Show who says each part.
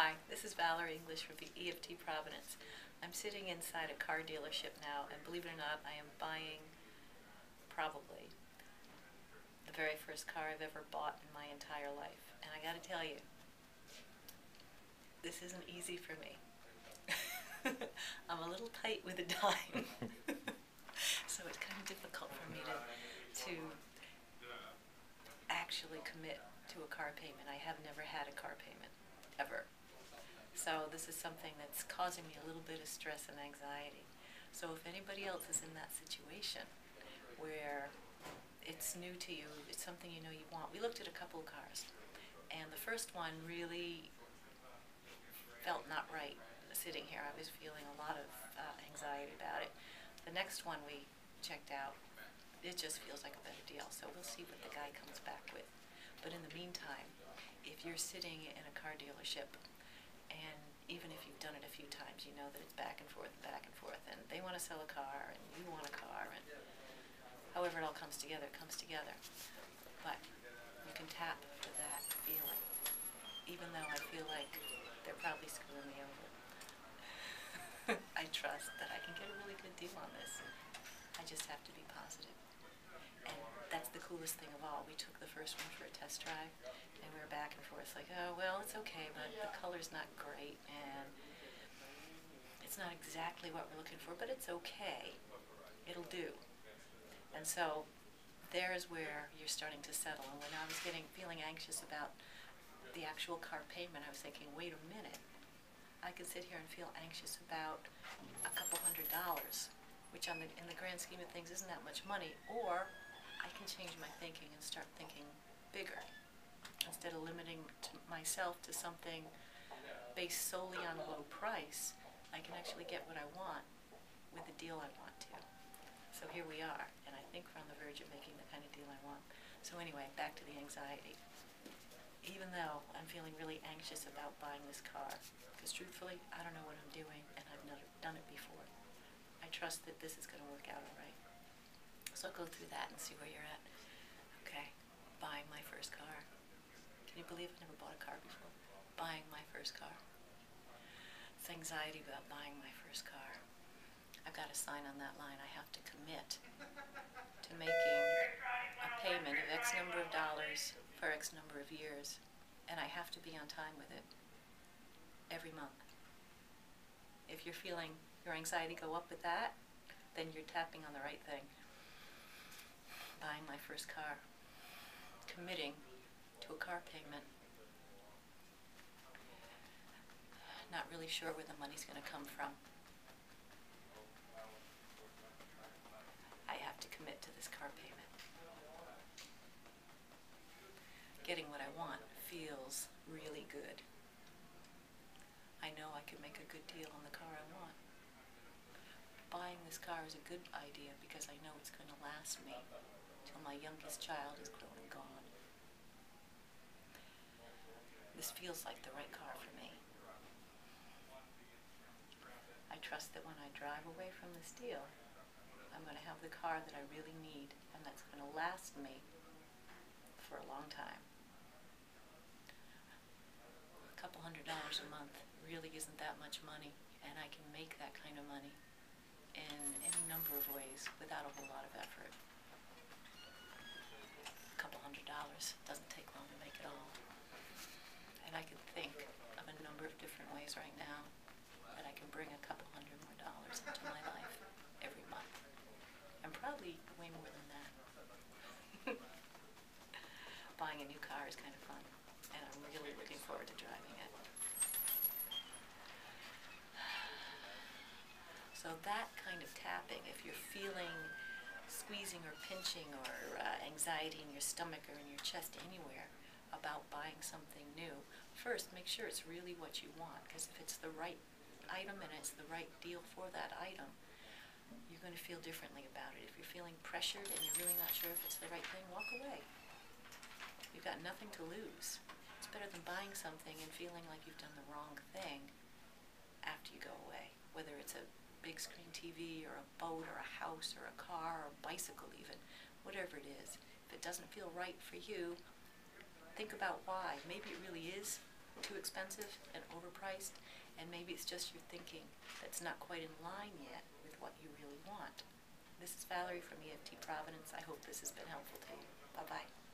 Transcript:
Speaker 1: Hi, this is Valerie English from EFT Providence. I'm sitting inside a car dealership now, and believe it or not, I am buying probably the very first car I've ever bought in my entire life. And I gotta tell you, this isn't easy for me. I'm a little tight with a dime, so it's kind of difficult for me to actually commit to a car payment. I have never had a car payment, ever. So this is something that's causing me a little bit of stress and anxiety. So if anybody else is in that situation where it's new to you, it's something you know you want. We looked at a couple of cars, and the first one really felt not right. Sitting here, I was feeling a lot of anxiety about it. The next one we checked out, it just feels like a better deal, so we'll see what the guy comes back with. But in the meantime, if you're sitting in a car dealership, and even if you've done it a few times, you know that it's back and forth, and they want to sell a car, and you want a car, and however it all comes together, it comes together. But you can tap to that feeling, even though I feel like they're probably screwing me over. I trust that I can get a really good deal on this. I just have to be positive. And that's the coolest thing of all. We took the first one for a test drive, and we were back and forth like, oh, well, it's okay, but the color's not great, and it's not exactly what we're looking for, but it's okay. It'll do. And so there's where you're starting to settle. And when I was feeling anxious about the actual car payment, I was thinking, wait a minute. I could sit here and feel anxious about a couple $100, which in the grand scheme of things isn't that much money, or I can change my thinking and start thinking bigger. Instead of limiting myself to something based solely on a low price, I can actually get what I want with the deal I want to. So here we are, and I think we're on the verge of making the kind of deal I want. So anyway, back to the anxiety. Even though I'm feeling really anxious about buying this car, because truthfully, I don't know what I'm doing, and I've never done it before, I trust that this is going to work out all right. So I'll go through that and see where you're at. Okay, buying my first car. Can you believe I never bought a car before? Buying my first car. It's anxiety about buying my first car. I've got a sign on that line. I have to commit to making a payment of X number of dollars for X number of years, and I have to be on time with it every month. If you're feeling your anxiety go up with that, then you're tapping on the right thing. Buying my first car, committing to a car payment, not really sure where the money's going to come from. I have to commit to this car payment. Getting what I want feels really good. I know I can make a good deal on the car I want. Buying this car is a good idea because I know it's going to last me till my youngest child is grown and gone. This feels like the right car for me. I trust that when I drive away from this deal, I'm going to have the car that I really need, and that's going to last me for a long time. A couple $100 a month really isn't that much money, and I can make that kind of money in any number of ways without a whole lot of effort. A couple $100 doesn't take long to make it all. And I can think of a number of different ways right now that I can bring a couple $100 more into my life every month. And probably way more than that. Buying a new car is kind of fun, and I'm really looking forward to driving it. So that kind of tapping, if you're feeling squeezing or pinching or anxiety in your stomach or in your chest anywhere about buying something new, first make sure it's really what you want, because if it's the right item and it's the right deal for that item, you're going to feel differently about it. If you're feeling pressured and you're really not sure if it's the right thing, walk away. You've got nothing to lose. It's better than buying something and feeling like you've done the wrong thing after you go away, whether it's a big screen TV or a boat or a house or a car or a bicycle even, whatever it is. If it doesn't feel right for you, think about why. Maybe it really is too expensive and overpriced, and maybe it's just your thinking that's not quite in line yet with what you really want. This is Valerie from EFT Providence. I hope this has been helpful to you. Bye-bye.